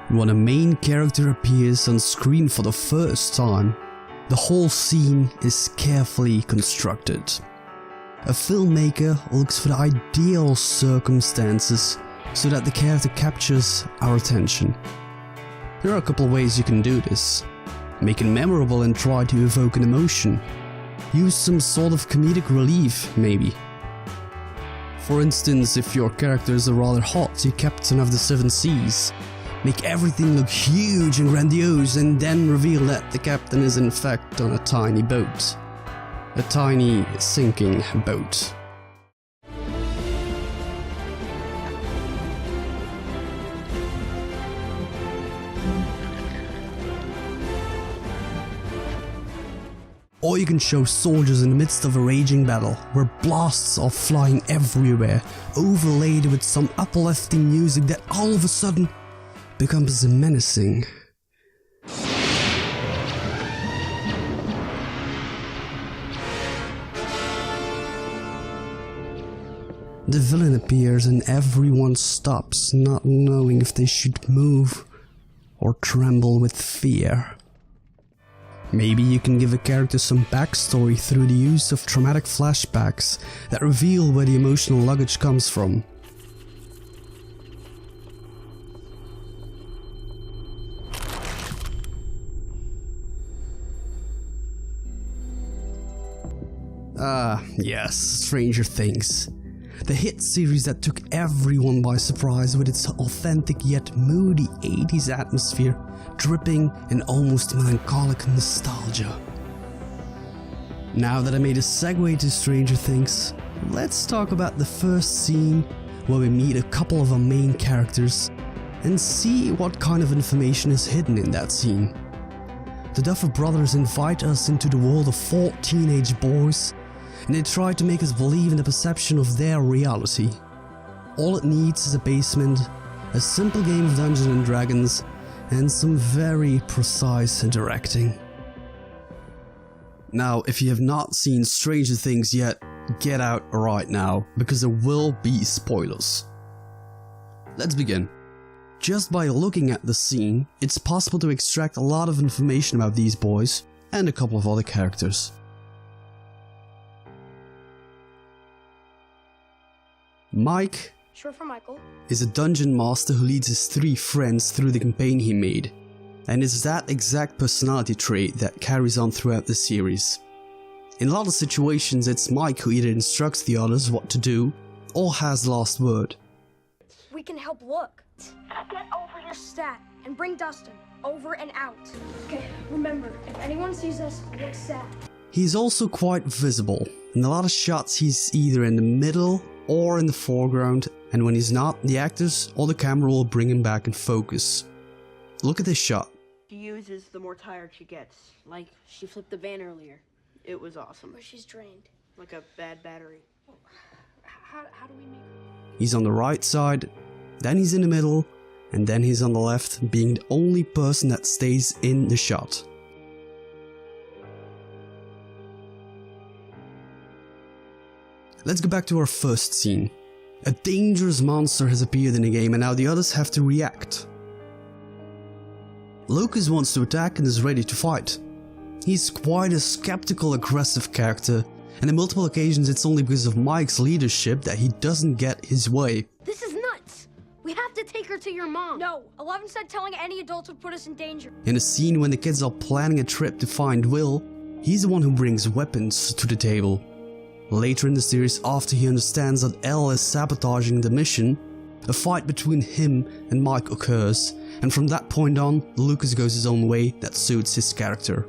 When a main character appears on screen for the first time, the whole scene is carefully constructed. A filmmaker looks for the ideal circumstances so that the character captures our attention. There are a couple of ways you can do this. Make it memorable and try to evoke an emotion. Use some sort of comedic relief, maybe. For instance, if your character is a rather haughty captain of the seven seas, make everything look huge and grandiose and then reveal that the captain is in fact on a tiny boat. A tiny, sinking boat. Or you can show soldiers in the midst of a raging battle, where blasts are flying everywhere, overlaid with some uplifting music that all of a sudden becomes menacing. The villain appears and everyone stops, not knowing if they should move or tremble with fear. Maybe you can give a character some backstory through the use of traumatic flashbacks that reveal where the emotional luggage comes from. Yes, Stranger Things. The hit series that took everyone by surprise with its authentic yet moody 80s atmosphere, dripping in almost melancholic nostalgia. Now that I made a segue to Stranger Things, let's talk about the first scene where we meet a couple of our main characters and see what kind of information is hidden in that scene. The Duffer brothers invite us into the world of 4 teenage boys, and they try to make us believe in the perception of their reality. All it needs is a basement, a simple game of Dungeons and Dragons, and some very precise directing. Now, if you have not seen Stranger Things yet, get out right now, because there will be spoilers. Let's begin. Just by looking at the scene, it's possible to extract a lot of information about these boys and a couple of other characters. Mike, short for Michael, is a dungeon master who leads his 3 friends through the campaign he made, and it's that exact personality trait that carries on throughout the series. In a lot of situations, it's Mike who either instructs the others what to do or has the last word. We can help look. Get over your stat and bring Dustin over and out. Okay, remember, if anyone sees us, look sad. He's also quite visible. In a lot of shots he's either in the middle or in the foreground, and when he's not, the actors or the camera will bring him back in focus. Look at this shot. She uses the more tired she gets. Like she flipped the van earlier. It was awesome. But she's drained. Like a bad battery. How do we make her? He's on the right side, then he's in the middle, and then he's on the left, being the only person that stays in the shot. Let's go back to our first scene. A dangerous monster has appeared in the game and now the others have to react. Lucas wants to attack and is ready to fight. He's quite a skeptical, aggressive character, and on multiple occasions it's only because of Mike's leadership that he doesn't get his way. This is nuts! We have to take her to your mom! No, 11 said telling any adults would put us in danger. In a scene when the kids are planning a trip to find Will, he's the one who brings weapons to the table. Later in the series, after he understands that Elle is sabotaging the mission, a fight between him and Mike occurs, and from that point on, Lucas goes his own way that suits his character.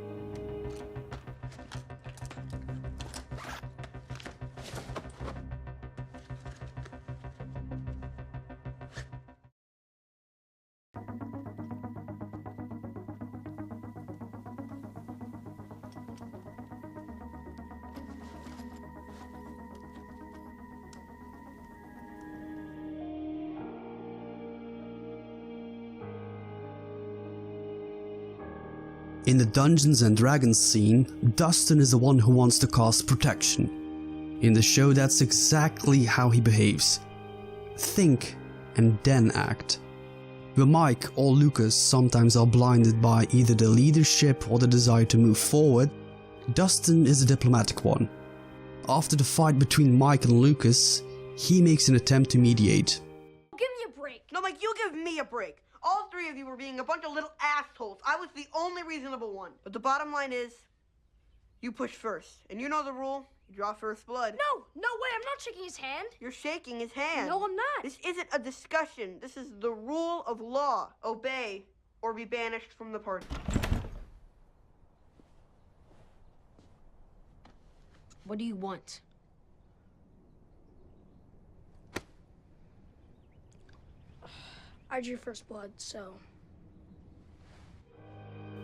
In the Dungeons and Dragons scene, Dustin is the one who wants to cast protection. In the show, that's exactly how he behaves. Think and then act. Where Mike or Lucas sometimes are blinded by either the leadership or the desire to move forward, Dustin is the diplomatic one. After the fight between Mike and Lucas, he makes an attempt to mediate. Give me a break. No, Mike, you give me a break. All three of you were being a bunch of little assholes. I was the only reasonable one. But the bottom line is, you push first. And you know the rule. You draw first blood. No way, I'm not shaking his hand. You're shaking his hand. No, I'm not. This isn't a discussion. This is the rule of law. Obey or be banished from the party. What do you want? I drew first blood, so...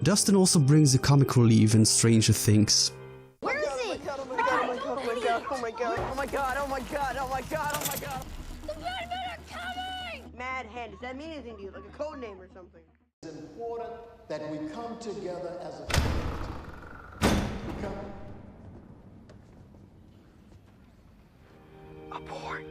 Dustin also brings the comic relief in Stranger Things. Where is it? Oh my god, oh my god, oh my god, oh my god, oh my god, oh my god, oh my god. The Madmen are coming! Mad Hen, does that mean anything to you? Like a code name or something? It's important that we come together as a community. Abort.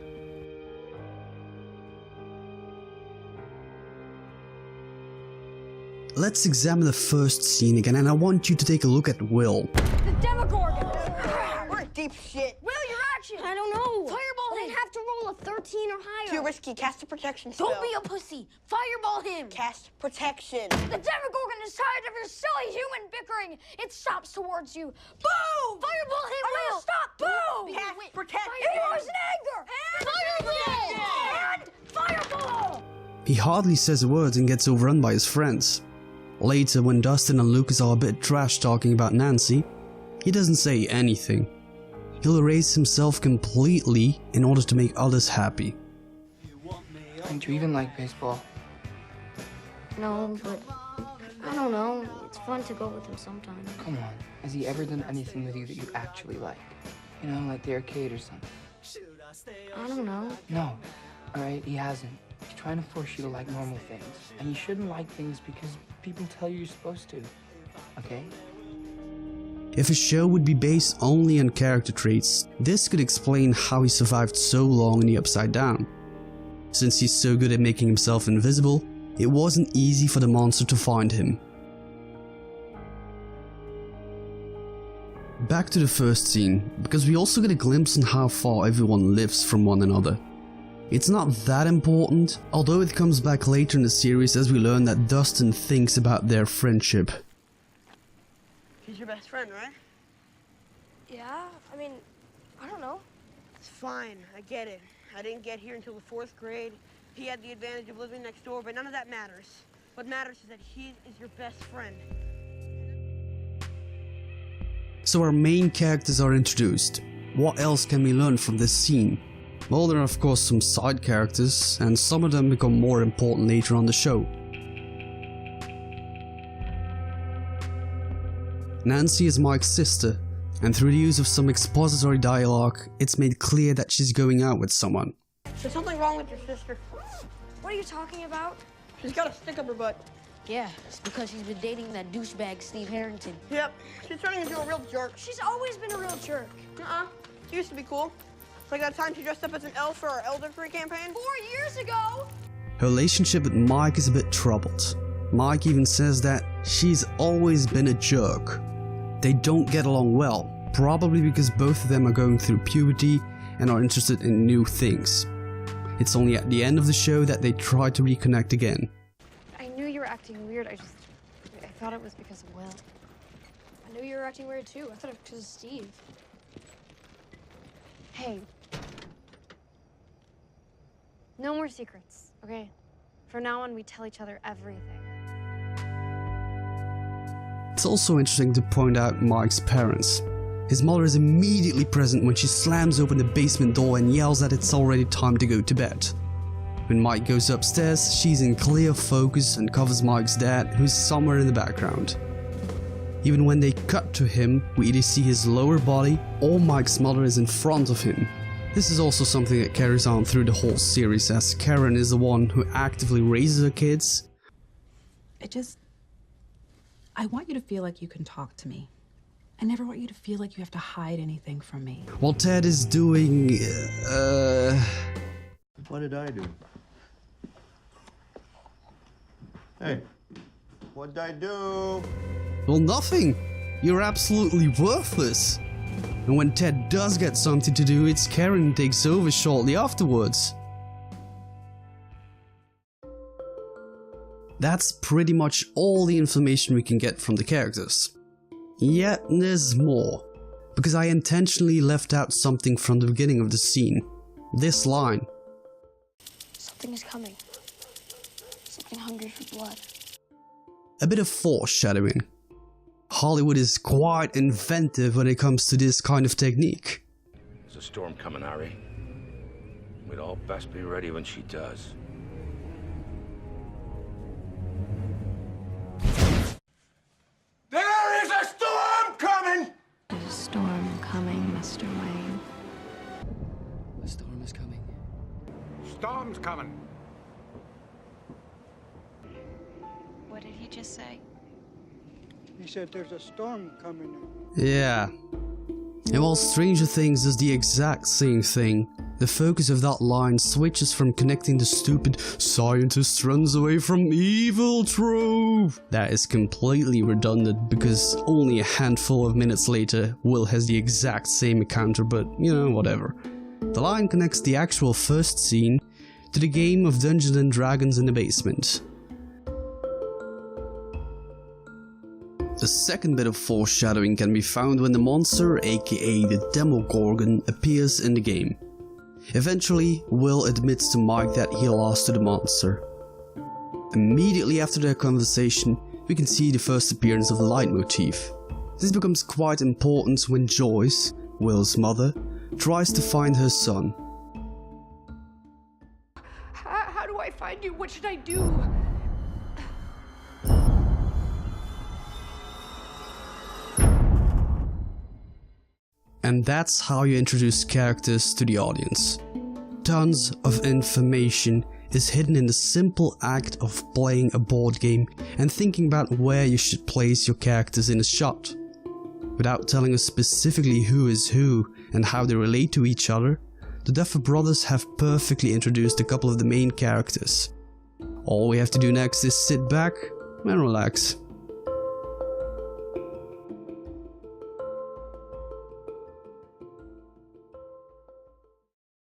Let's examine the first scene again, and I want you to take a look at Will. The Demogorgon! We're in deep shit. Will, your action! I don't know. Fireball I'd him! have to roll a 13 or higher. Too risky. Cast a protection spell. Don't be a pussy. Fireball him. Cast protection. The Demogorgon is tired of your silly human bickering. It stops towards you. Boom! Fireball him, Will! Stop! Boom! Cast protection. It was in anger! And fireball! He hardly says a word and gets overrun by his friends. Later, when Dustin and Lucas are a bit trash talking about Nancy, he doesn't say anything. He'll erase himself completely in order to make others happy. Don't you even like baseball? No, but I don't know. It's fun to go with him sometimes. Come on. Has he ever done anything with you that you actually like? You know, like the arcade or something? I don't know. No. Alright, he hasn't. He's trying to force you to like normal things. And you shouldn't like things because people tell you you're supposed to. Okay? If a show would be based only on character traits, this could explain how he survived so long in the Upside Down. Since he's so good at making himself invisible, it wasn't easy for the monster to find him. Back to the first scene, because we also get a glimpse on how far everyone lives from one another. It's not that important, although it comes back later in the series as we learn that Dustin thinks about their friendship. He's your best friend, right? Yeah, I mean, I don't know. It's fine. I get it. I didn't get here until the 4th grade. He had the advantage of living next door, but none of that matters. What matters is that he is your best friend. So our main characters are introduced. What else can we learn from this scene? Well, there are of course some side characters, and some of them become more important later on the show. Nancy is Mike's sister, and through the use of some expository dialogue, it's made clear that she's going out with someone. There's something wrong with your sister. What are you talking about? She's got a stick up her butt. Yeah, it's because she's been dating that douchebag Steve Harrington. Yep. She's turning into a real jerk. She's always been a real jerk. She used to be cool. Like that time she dressed up as an elf for our elderfree campaign. 4 years ago! Her relationship with Mike is a bit troubled. Mike even says that she's always been a jerk. They don't get along well, probably because both of them are going through puberty and are interested in new things. It's only at the end of the show that they try to reconnect again. I knew you were acting weird. I thought it was because of Will. I knew you were acting weird too. I thought it was because of Steve. Hey. No more secrets, okay? From now on, we tell each other everything. It's also interesting to point out Mike's parents. His mother is immediately present when she slams open the basement door and yells that it's already time to go to bed. When Mike goes upstairs, she's in clear focus and covers Mike's dad, who's somewhere in the background. Even when they cut to him, we either see his lower body or Mike's mother is in front of him. This is also something that carries on through the whole series, as Karen is the one who actively raises her kids. I want you to feel like you can talk to me. I never want you to feel like you have to hide anything from me. While Ted is doing, What did I do? Hey, what did I do? well, nothing. You're absolutely worthless. And when Ted does get something to do, it's Karen who takes over shortly afterwards. That's pretty much all the information we can get from the characters. Yet there's more, because I intentionally left out something from the beginning of the scene. This line. Something is coming. Something hungry for blood. A bit of foreshadowing. Hollywood is quite inventive when it comes to this kind of technique. There's a storm coming, Ari. We'd all best be ready when she does. There is a storm coming! There's a storm coming, Mr. Wayne. The storm is coming. Storm's coming. What did he just say? He said there's a storm coming. Yeah. And while Stranger Things does the exact same thing, the focus of that line switches from connecting the stupid "scientist runs away from evil" trope. That is completely redundant because only a handful of minutes later, Will has the exact same encounter, but you know, whatever. The line connects the actual first scene to the game of Dungeons and Dragons in the basement. The second bit of foreshadowing can be found when the monster, aka the Demogorgon, appears in the game. Eventually, Will admits to Mike that he lost to the monster. Immediately after their conversation, we can see the first appearance of the leitmotif. This becomes quite important when Joyce, Will's mother, tries to find her son. How do I find you? What should I do? And that's how you introduce characters to the audience. Tons of information is hidden in the simple act of playing a board game and thinking about where you should place your characters in a shot. Without telling us specifically who is who and how they relate to each other, the Duffer Brothers have perfectly introduced a couple of the main characters. All we have to do next is sit back and relax.